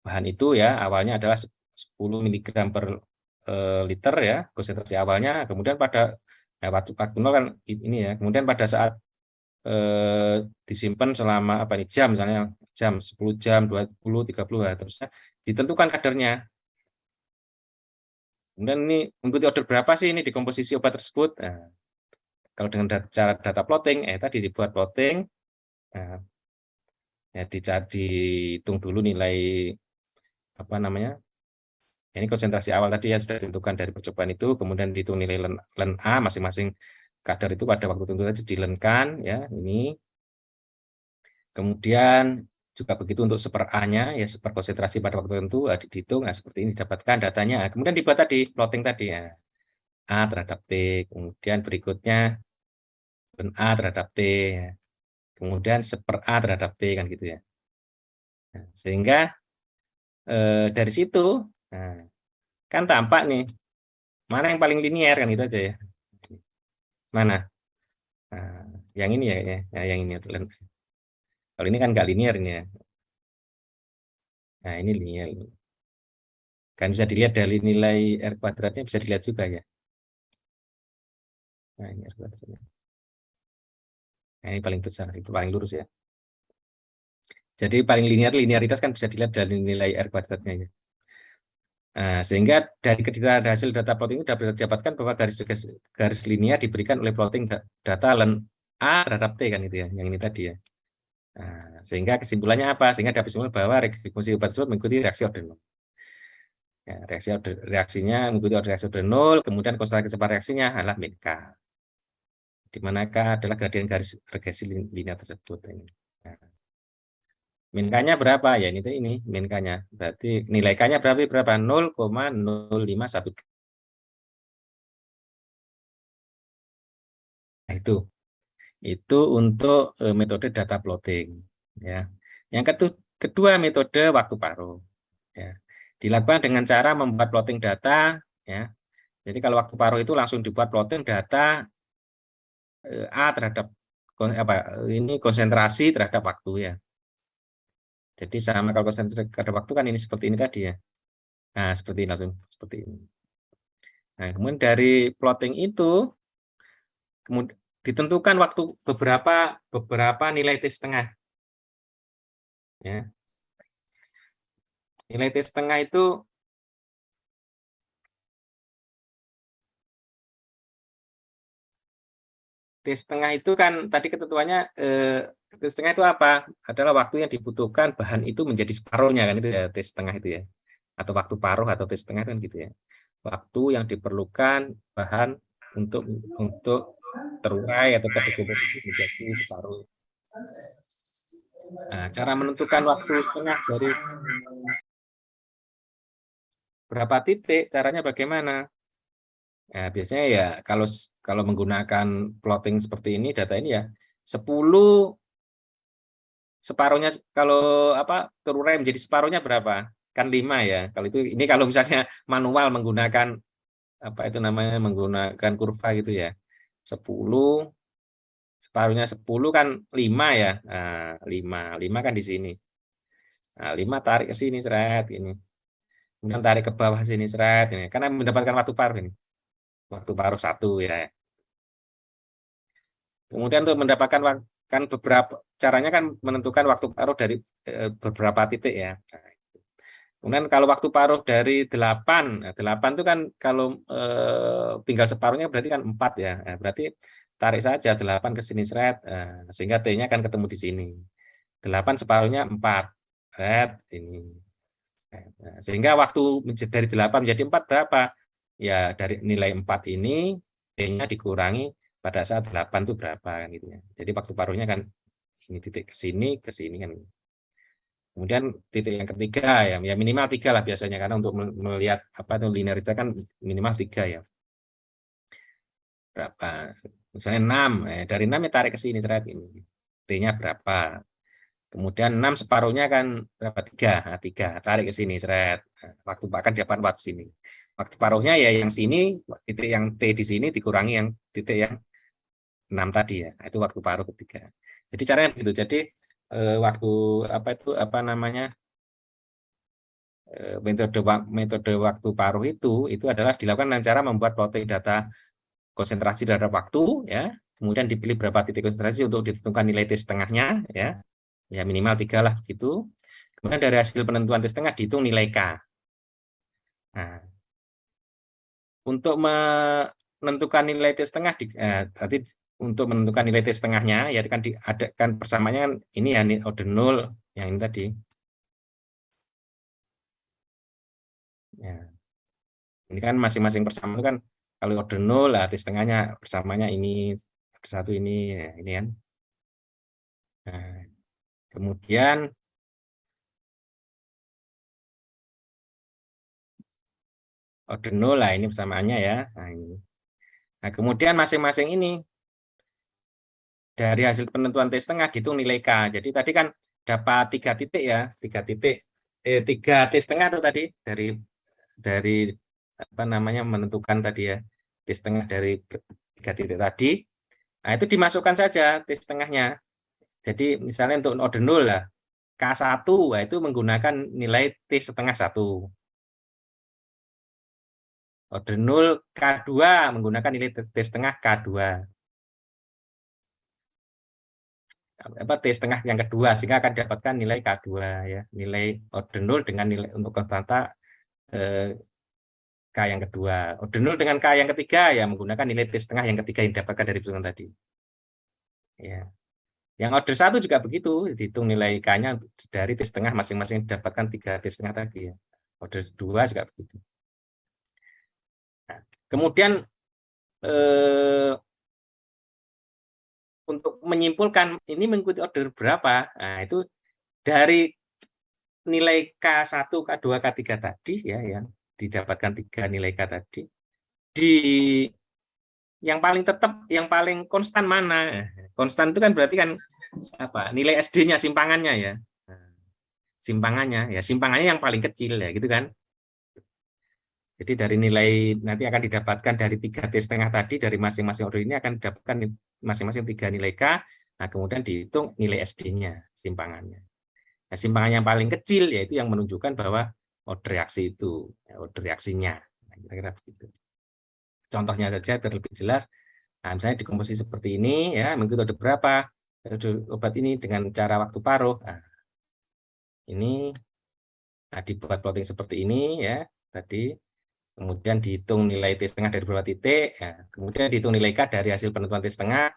bahan itu ya awalnya adalah 10 mg per liter ya konsentrasi awalnya, kemudian pada waktu 0 kan ini ya, kemudian pada saat disimpan selama jam, misalnya jam 10 jam 20 30 ya, terusnya ditentukan kadarnya. Kemudian ini mengikuti order berapa sih ini di komposisi obat tersebut. Nah, kalau dengan cara data plotting, tadi dibuat plotting, nah, ya dihitung dulu nilai apa namanya. Ini konsentrasi awal tadi ya sudah ditentukan dari percobaan itu, kemudian dihitung nilai len A masing-masing kadar itu pada waktu tertentu tadi dilenkan ya ini. Kemudian juga begitu untuk seper A-nya ya seper konsentrasi pada waktu tertentu dihitung, nah, seperti ini didapatkan datanya. Kemudian dibuat tadi plotting tadi ya. A terhadap T, kemudian berikutnya len A terhadap T, ya. Kemudian seper A terhadap T kan gitu ya. Nah, sehingga dari situ nah, kan tampak nih mana yang paling linier kan itu aja ya. Mana? Nah, yang ini ya, yang ini. Kalau ini kan nggak linier ini ya. Nah ini linier ini. Kan bisa dilihat dari nilai R kuadratnya bisa dilihat juga ya. Nah ini R kuadratnya. Nah ini paling besar, itu paling lurus ya. Jadi paling linearitas kan bisa dilihat dari nilai R kuadratnya ya. Nah, sehingga dari hasil data plotting itu dapat didapatkan bahwa garis linear diberikan oleh plotting data len A terhadap T kan itu ya, yang ini tadi ya. Nah, sehingga kesimpulannya apa? Sehingga dapat kesimpulan bahwa fungsi obat tersebut mengikuti reaksi order 0. Ya, reaksinya mengikuti reaksi order 0, kemudian konsentrasi kecepatan reaksinya adalah min K. Di manakah adalah gradien garis regresi linear tersebut ini. Nah, min K-nya berapa? Ya ini min K-nya. Berarti nilai K-nya berapa? 0,0512. Nah, itu untuk metode data plotting ya. Yang kedua metode waktu paruh ya. Dilakukan dengan cara membuat plotting data ya. Jadi kalau waktu paruh itu langsung dibuat plotting data A terhadap ini konsentrasi terhadap waktu ya. Jadi sama kalau konsentrasi terhadap waktu kan ini seperti ini tadi ya. Nah, seperti ini langsung seperti ini. Nah, kemudian dari plotting itu kemudian ditentukan waktu beberapa nilai T setengah. Ya. Nilai T setengah itu T setengah itu kan tadi ketentuannya T setengah itu apa? Adalah waktu yang dibutuhkan bahan itu menjadi separuhnya kan itu ya T setengah itu ya. Atau waktu paruh atau T setengah kan gitu ya. Waktu yang diperlukan bahan untuk terurai atau terdekomposisi menjadi separuh. Nah, cara menentukan waktu setengah dari berapa titik, caranya bagaimana? Nah, biasanya ya kalau menggunakan plotting seperti ini, data ini ya 10 separuhnya kalau terurai menjadi separuhnya berapa? Kan 5 ya. Kalau itu ini kalau misalnya manual menggunakan itu namanya menggunakan kurva gitu ya. 10 separuhnya 10 kan 5 ya. Nah, 5 kan di sini. Nah, 5 tarik ke sini seret ini. Kemudian tarik ke bawah sini seret ini. Karena mendapatkan waktu paruh ini. Waktu paruh 1 ya. Kemudian untuk mendapatkan kan beberapa caranya kan menentukan waktu paruh dari beberapa titik ya. Kemudian kalau waktu paruh dari 8, nah 8 itu kan kalau tinggal separuhnya berarti kan 4 ya. Nah, berarti tarik saja 8 ke sini seret, sehingga T-nya akan ketemu di sini. 8 separuhnya 4, seret ini. Nah, sehingga waktu dari 8 menjadi 4 berapa? Ya dari nilai 4 ini T-nya dikurangi pada saat 8 itu berapa kan gitu ya. Jadi waktu paruhnya kan ini titik ke sini kan. Kemudian titik yang ketiga ya minimal 3 lah biasanya karena untuk melihat itu linearitas kan minimal 3 ya. Berapa? Misalnya 6, dari 6 ya tarik ke sini seret ini. T-nya berapa? Kemudian 6 separuhnya kan berapa? 3. Nah, 3 tarik ke sini seret. Nah, waktu bahkan dapat waktu sini. Waktu paruhnya ya yang sini, titik yang T di sini dikurangi yang titik yang 6 tadi ya. Nah, itu waktu paruh ketiga. Jadi caranya begitu. Jadi waktu apa namanya? Metode waktu paruh itu adalah dilakukan dengan cara membuat plotting data konsentrasi terhadap waktu ya, kemudian dipilih berapa titik konsentrasi untuk ditentukan nilai T setengahnya ya minimal 3 lah gitu. Kemudian dari hasil penentuan T setengah dihitung nilai K. Nah, untuk menentukan nilai T setengah tadi untuk menentukan nilai T setengahnya ya kan diadakan persamaannya kan ini ya order 0 yang ini tadi. Ya. Ini kan masing-masing persamaan itu kan kalau order 0 lah T setengahnya persamanya ini order 1 ini ya, ini kan. Nah, kemudian order 0 lah ini persamaannya ya. Nah, ini. Nah, kemudian masing-masing ini dari hasil penentuan T setengah gitu nilai K. Jadi tadi kan dapat 3 titik ya, 3 titik 3 T setengah itu tadi dari apa namanya menentukan tadi ya T setengah dari 3 titik tadi. Nah, itu dimasukkan saja T setengahnya. Jadi misalnya untuk order 0 lah, K1 nah itu menggunakan nilai T setengah 1. Order 0 K2 menggunakan nilai T setengah K2. Apa T setengah yang kedua sehingga akan dapatkan nilai K2 ya, nilai order 0 dengan nilai untuk konstanta K yang kedua. Order 0 dengan K yang ketiga ya menggunakan nilai T setengah yang ketiga yang didapatkan dari perhitungan tadi. Ya. Yang order 1 juga begitu, dihitung nilai K-nya dari T setengah masing-masing didapatkan 3 T setengah tadi ya. Order 2 juga begitu. Nah, kemudian untuk menyimpulkan ini mengikuti order berapa, nah itu dari nilai K1, K2, K3 tadi ya yang didapatkan 3 nilai K tadi di yang paling tetap yang paling konstan mana? Konstan itu kan berarti kan apa? Nilai SD-nya simpangannya ya. Simpangannya yang paling kecil ya gitu kan. Jadi dari nilai nanti akan didapatkan dari 3 T setengah tadi dari masing-masing order ini akan didapatkan masing-masing 3 nilai K. Nah, kemudian dihitung nilai SD-nya simpangannya. Nah, simpangan yang paling kecil yaitu yang menunjukkan bahwa order reaksi itu, ya, order reaksinya. Nah, kira-kira begitu. Contohnya saja biar lebih jelas. Nah, misalnya dikomposisi seperti ini, ya, mengikuti order berapa obat ini dengan cara waktu paruh. Nah, ini dibuat plotting seperti ini, ya, tadi. Kemudian dihitung nilai T setengah dari beberapa titik, ya. Kemudian dihitung nilai K dari hasil penentuan T setengah.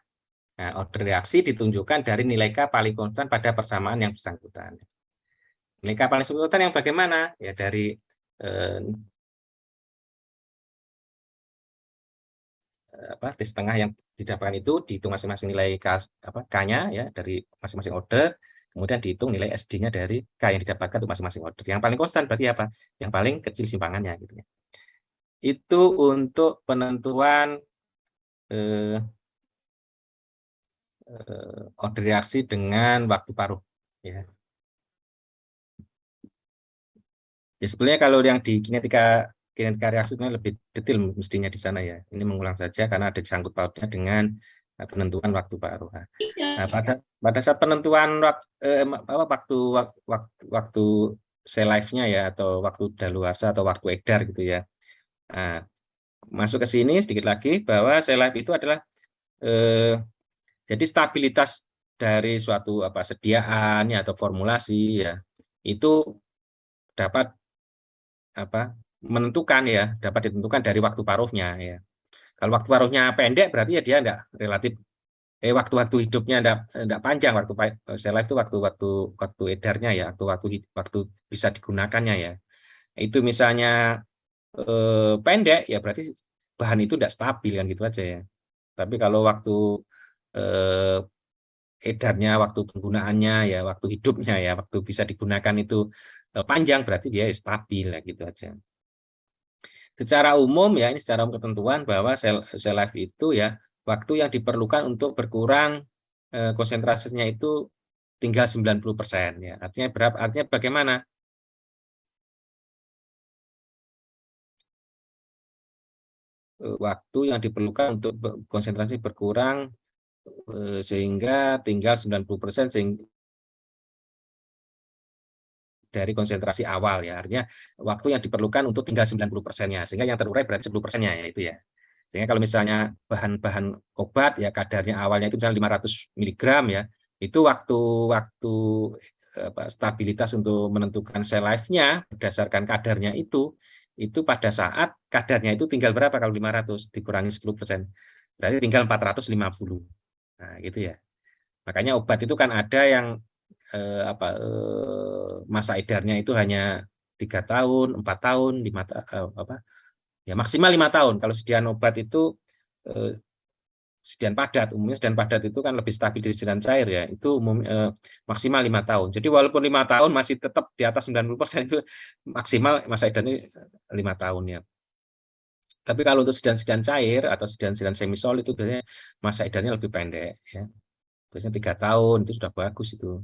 Nah, order reaksi ditunjukkan dari nilai K paling konstan pada persamaan yang bersangkutan. Nilai K paling bersangkutan yang bagaimana? Ya dari T setengah yang didapatkan itu dihitung masing-masing nilai K-nya ya dari masing-masing order, kemudian dihitung nilai SD-nya dari K yang didapatkan untuk masing-masing order. Yang paling konstan berarti apa? Yang paling kecil simpangannya gitu ya. Itu untuk penentuan order reaksi dengan waktu paruh ya. Ya sebenarnya kalau yang di kinetika reaksi lebih detail mestinya di sana ya. Ini mengulang saja karena ada sangkut pautnya dengan penentuan waktu paruh. Nah, pada saat penentuan waktu sell life-nya ya atau waktu daluarsa atau waktu edar gitu ya. Nah, masuk ke sini sedikit lagi bahwa sell life itu adalah jadi stabilitas dari suatu sediaan ya atau formulasi ya itu dapat dapat ditentukan dari waktu paruhnya ya. Kalau waktu paruhnya pendek berarti ya dia enggak relatif waktu hidupnya enggak panjang, waktu sel life itu waktu edarnya ya, waktu bisa digunakannya ya. Itu misalnya pendek ya berarti bahan itu enggak stabil kan gitu aja ya. Tapi kalau waktu edarnya, waktu penggunaannya ya, waktu hidupnya ya, waktu bisa digunakan itu panjang berarti dia stabil ya gitu aja. Secara umum ya, ini secara umum ketentuan bahwa sel life itu ya waktu yang diperlukan untuk berkurang konsentrasinya itu tinggal 90% ya. Artinya berapa? Artinya bagaimana? Waktu yang diperlukan untuk konsentrasi berkurang sehingga tinggal 90% dari konsentrasi awal ya. Artinya waktu yang diperlukan untuk tinggal 90%-nya, sehingga yang terurai berarti 10%-nya ya itu ya. Sehingga kalau misalnya bahan-bahan obat ya kadarnya awalnya itu misalnya 500 mg ya, itu waktu stabilitas untuk menentukan sel life-nya berdasarkan kadarnya itu itu pada saat kadarnya itu tinggal berapa kalau 500 dikurangi 10%? Berarti tinggal 450. Nah, gitu ya. Makanya obat itu kan ada yang masa edarnya itu hanya 3 tahun, 4 tahun, 5 ya maksimal 5 tahun. Kalau sediaan obat itu sediaan padat, umumnya sediaan padat itu kan lebih stabil dari sediaan cair ya, itu maksimal 5 tahun. Jadi walaupun 5 tahun masih tetap di atas 90% itu maksimal masa edarnya 5 tahun ya. Tapi kalau untuk sediaan-sediaan cair atau sediaan-sediaan semi-solid itu biasanya masa edarnya lebih pendek ya. Biasanya 3 tahun itu sudah bagus itu.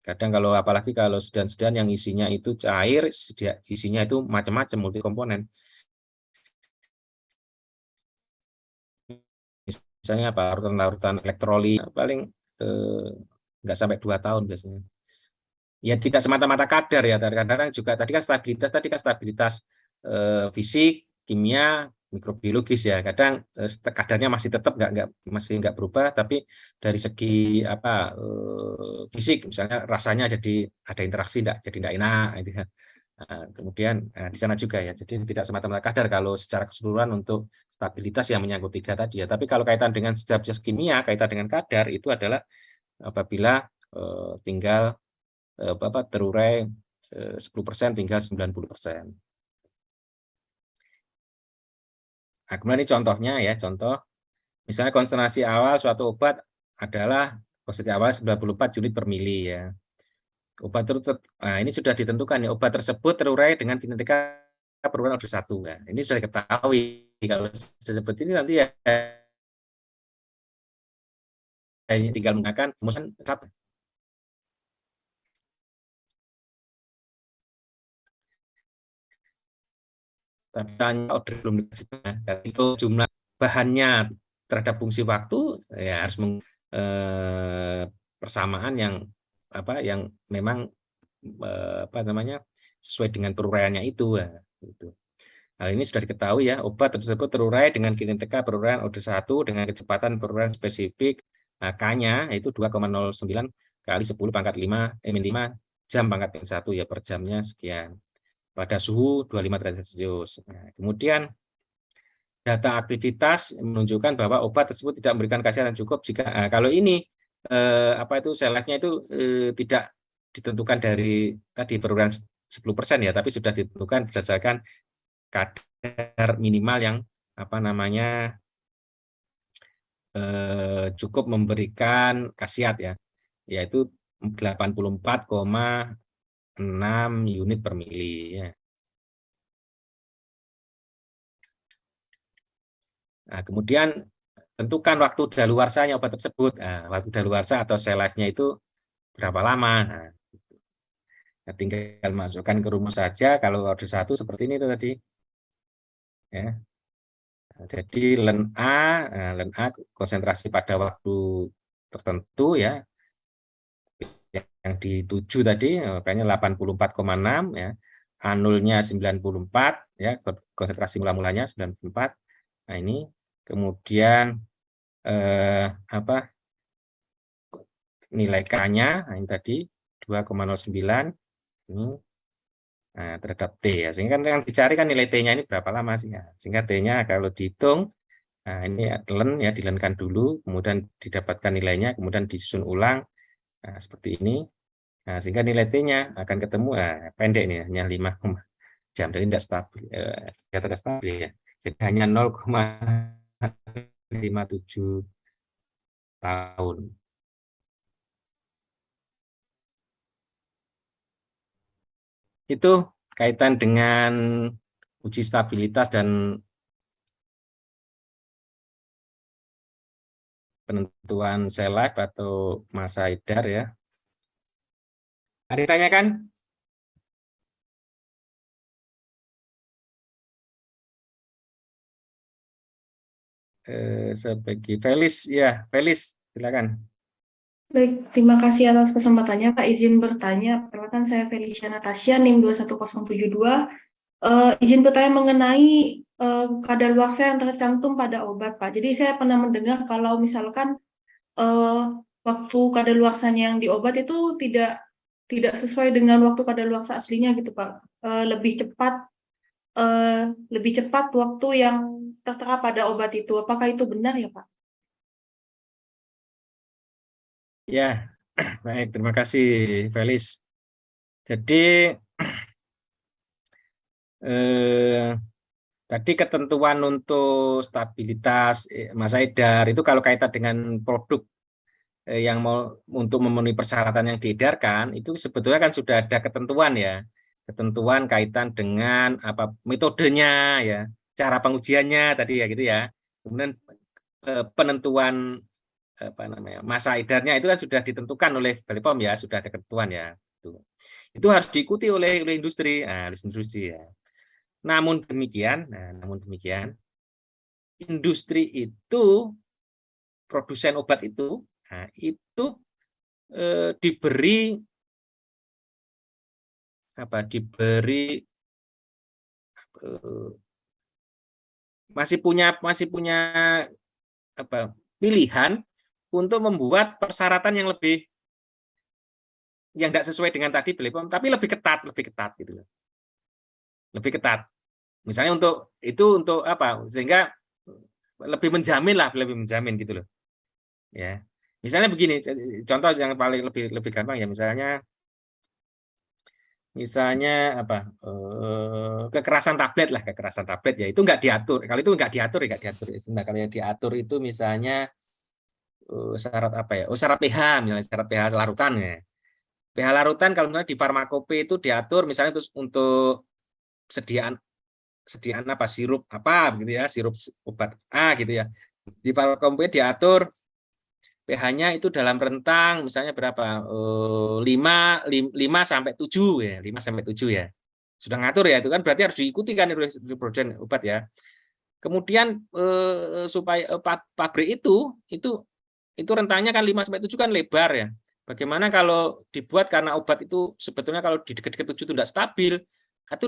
Kadang kalau apalagi kalau sediaan-sediaan yang isinya itu cair, isinya itu macam-macam multi komponen. Misalnya apa, larutan elektrolit paling nggak sampai 2 tahun biasanya. Ya tidak semata-mata kadar ya, kadang-kadang juga tadi kan stabilitas fisik, kimia, mikrobiologis ya. Kadang kadarnya masih tetap masih nggak berubah, tapi dari segi apa fisik misalnya rasanya jadi ada interaksi jadi tidak enak gitu ya. Nah, kemudian di sana juga ya. Jadi tidak semata-mata kadar kalau secara keseluruhan untuk stabilitas yang menyangkut 3 tadi ya. Tapi kalau kaitan dengan zat-zat kimia, kaitan dengan kadar itu adalah apabila tinggal terurai 10% tinggal 90%. Nah, kemudian ini contohnya ya, contoh misalnya konsentrasi awal suatu obat adalah konsentrasi awal 94 unit per mili ya. Obat nah ini sudah ditentukan ya, obat tersebut terurai dengan kinetika perurayan O2 1 ya. Ini sudah diketahui kalau sudah seperti ini nanti ya tinggal menggunakan rumusan satu. Tapi hanya order belum dikasih. Itu jumlah bahannya terhadap fungsi waktu ya harus persamaan yang yang memang sesuai dengan peruraiannya itu ya. Gitu. Hal ini sudah diketahui ya, obat tersebut terurai dengan kinetika peruraian O2 1 dengan kecepatan peruraian spesifik K-nya itu 2,09 kali 10 pangkat 5 jam pangkat 1 ya per jamnya sekian. Pada suhu 25 derajat Celcius. Nah, kemudian data aktivitas menunjukkan bahwa obat tersebut tidak memberikan khasiat yang cukup jika kalau ini seleknya itu tidak ditentukan dari tadi peruraian 10% ya, tapi sudah ditentukan berdasarkan kadar minimal yang cukup memberikan khasiat ya, yaitu 84,6 unit per mili ya. Nah, kemudian tentukan waktu daluarsanya obat tersebut. Nah, waktu daluarsa atau shelf life-nya itu berapa lama. Nah, tinggal masukkan ke rumus saja. Kalau order 1 seperti ini itu tadi. Ya. Nah, jadi len A konsentrasi pada waktu tertentu ya. Yang dituju tadi makanya 84,6 ya. A0-nya 94 ya, konsentrasi mula-mulanya 94. Nah, ini kemudian nilai K-nya ini tadi 2,09 ini terhadap T ya. Sehingga kan yang dicari kan nilai T-nya ini berapa lama sih ya. Sehingga T-nya kalau dihitung ini ya dilenkan dulu, kemudian didapatkan nilainya, kemudian disusun ulang seperti ini. Nah, sehingga nilai T-nya akan ketemu pendek nih hanya 5 jam, jadi tidak stabil, tidak stabil ya. Jadi hanya 0,57 tahun. Itu kaitan dengan uji stabilitas dan penentuan shelf life atau masa edar ya. Ada yang tanyakan? Sebagai Felis ya, Felis silakan. Baik, terima kasih atas kesempatannya Pak. Izin bertanya, perkenalkan saya Felicia Natasha, NIM 21072. Izin bertanya mengenai kadaluarsa yang tercantum pada obat, Pak. Jadi saya pernah mendengar kalau misalkan waktu kadaluarsanya yang di obat itu tidak sesuai dengan waktu kadaluarsa aslinya gitu, Pak. Lebih cepat lebih cepat waktu yang tertera pada obat itu. Apakah itu benar ya, Pak? Ya, baik, terima kasih, Felis. Jadi, eh, tadi ketentuan untuk stabilitas masa edar itu kalau kaitan dengan produk yang mau untuk memenuhi persyaratan yang diedarkan, itu sebetulnya kan sudah ada ketentuan ya, ketentuan kaitan dengan apa metodenya ya, cara pengujiannya tadi ya gitu ya. Kemudian penentuan apa namanya masa edarnya itu kan sudah ditentukan oleh BPOM ya, sudah ada ketentuan ya. Itu harus diikuti oleh industri, oleh industri ya. Namun demikian, industri itu produsen obat itu diberi masih punya apa pilihan untuk membuat persyaratan yang nggak sesuai dengan tadi BPOM, tapi lebih ketat gitu loh. Lebih ketat. Misalnya untuk apa? Sehingga lebih menjamin gitu loh. Ya. Misalnya begini, contoh yang paling lebih gampang ya, misalnya apa kekerasan tablet ya itu nggak diatur. Kalau itu nggak diatur ya nggak diatur. Nah, kalau yang diatur itu misalnya syarat apa ya? Syarat pH, misalnya syarat pH larutan ya. pH larutan kalau misalnya di farmakope itu diatur misalnya untuk sediaan apa sirup apa gitu ya, sirup obat A gitu ya. Di farmakope diatur pH-nya itu dalam rentang misalnya berapa? 5 sampai 7 ya, 5 sampai 7 ya. Sudah ngatur ya, itu kan berarti harus diikuti kan itu produsen obat ya. Kemudian supaya pabrik itu rentangnya kan 5 sampai 7 kan lebar ya. Bagaimana kalau dibuat karena obat itu sebetulnya kalau di dekat-dekat 7 itu tidak stabil, itu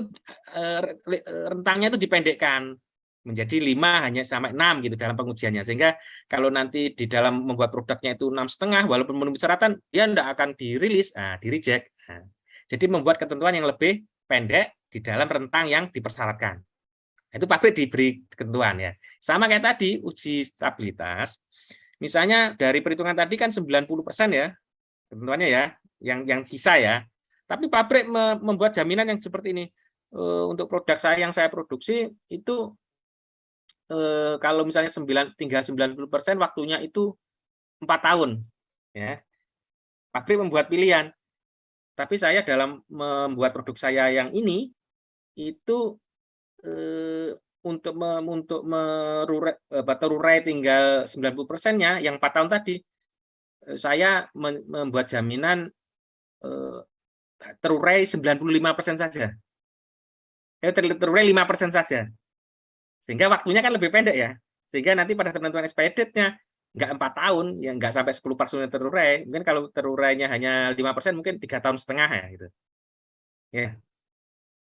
rentangnya itu dipendekkan menjadi 5 hanya sampai 6 gitu dalam pengujiannya. Sehingga kalau nanti di dalam membuat produknya itu 6,5 walaupun memenuhi persyaratan dia tidak akan dirilis, di reject. Jadi membuat ketentuan yang lebih pendek di dalam rentang yang dipersyaratkan. Itu pabrik diberi ketentuan ya. Sama kayak tadi uji stabilitas. Misalnya dari perhitungan tadi kan 90% ya ketentuannya ya, yang sisa ya. Tapi pabrik membuat jaminan yang seperti ini. Untuk produk saya yang saya produksi itu kalau misalnya tinggal 90% waktunya itu 4 tahun ya. Pabrik membuat pilihan. Tapi saya dalam membuat produk saya yang ini itu untuk terurai tinggal 90%-nya yang 4 tahun tadi saya membuat jaminan terurai 95% saja. Terurai 5% saja. Sehingga waktunya kan lebih pendek ya. Sehingga nanti pada penentuan expired date-nya nggak 4 tahun, ya nggak sampai 10% terurai. Mungkin kalau terurainya hanya 5%, mungkin 3,5 tahun ya gitu. Ya.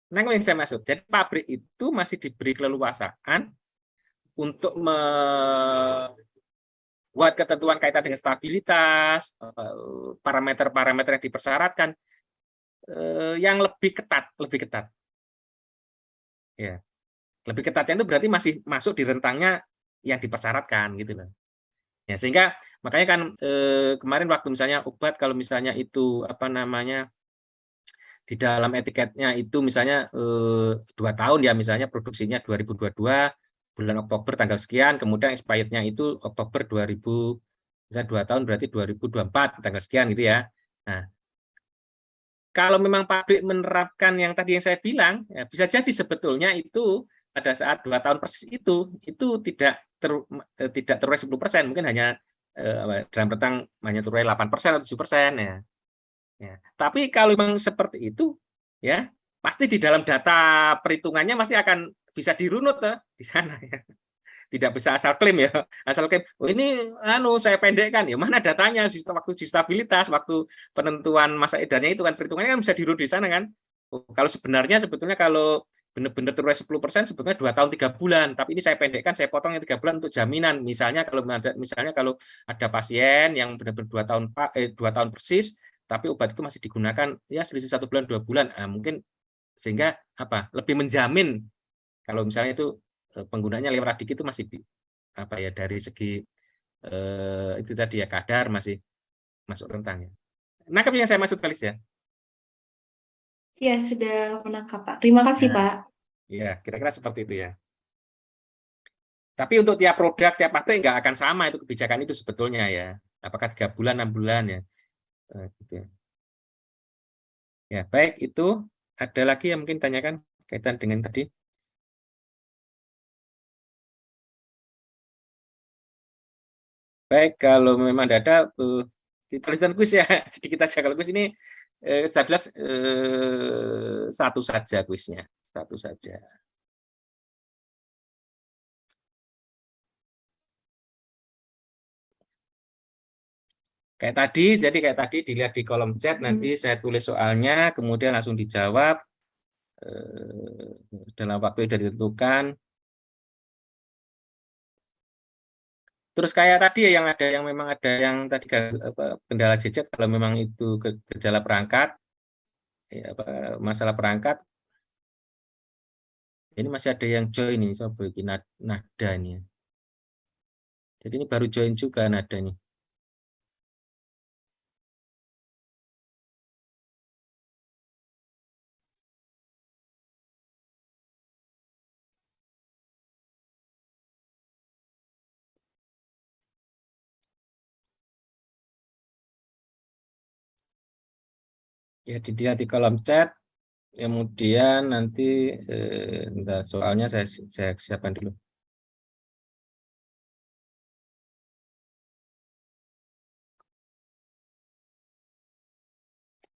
Nah, yang saya maksud, jadi pabrik itu masih diberi keleluasaan untuk membuat ketentuan kaitan dengan stabilitas, parameter-parameter yang dipersyaratkan yang lebih ketat. Ya. Lebih ketatnya itu berarti masih masuk di rentangnya yang dipersyaratkan gitu loh. Ya, sehingga makanya kan kemarin waktu misalnya obat kalau misalnya itu apa namanya di dalam etiketnya itu misalnya 2 tahun ya misalnya produksinya 2022 bulan Oktober tanggal sekian, kemudian expirednya itu Oktober 2000 misalnya 2 tahun berarti 2024 tanggal sekian gitu ya. Nah, kalau memang pabrik menerapkan yang tadi yang saya bilang, ya bisa jadi sebetulnya itu pada saat 2 tahun persis itu tidak terurai 10%, mungkin hanya dalam rentang hanya terurai 8% atau 7% ya. Ya. Tapi kalau memang seperti itu, ya pasti di dalam data perhitungannya pasti akan bisa dirunut di sana ya. Tidak bisa asal klaim ya, asal klaim. Oh ini saya pendekkan ya, mana datanya waktu di stabilitas, waktu penentuan masa edarnya itu kan perhitungannya kan bisa dirunut di sana kan. Kalau sebetulnya kalau benar-benar terurai 10% sebetulnya 2 tahun 3 bulan, tapi ini saya pendekkan, saya potongnya 3 bulan untuk jaminan. Misalnya kalau ada pasien yang benar-benar 2 tahun persis, tapi obat itu masih digunakan ya selisih 1 bulan 2 bulan, mungkin sehingga apa lebih menjamin Kalau misalnya itu penggunaannya lewat adik itu masih apa ya, dari segi itu tadi ya, kadar masih masuk rentang ya. Nangkep yang saya maksud, Kalis ya? Ya, sudah menangkap, Pak. Terima kasih, Nah, Pak. ya kira-kira seperti itu ya. Tapi untuk tiap produk, tiap pabrik nggak akan sama itu kebijakan itu sebetulnya ya. Apakah 3 bulan, 6 bulan ya. Gitu ya. Ya, baik, itu ada lagi yang mungkin tanyakan kaitan dengan tadi. Baik, kalau memang tidak ada, kita lanjutkan kuis ya. Sedikit aja kalau kuis ini, saya jelas satu saja kuisnya. Satu saja. Kayak tadi, jadi kayak tadi dilihat di kolom chat, nanti saya tulis soalnya, kemudian langsung dijawab dalam waktu yang sudah ditentukan. Terus kayak tadi ya, yang ada yang memang ada yang tadi kendala jejak, kalau memang itu gejala perangkat, ya, masalah perangkat, ini masih ada yang join ini, coba bikin nada ini. Jadi ini baru join juga nadanya. Ya, dilihat di kolom chat, kemudian nanti soalnya saya siapkan dulu.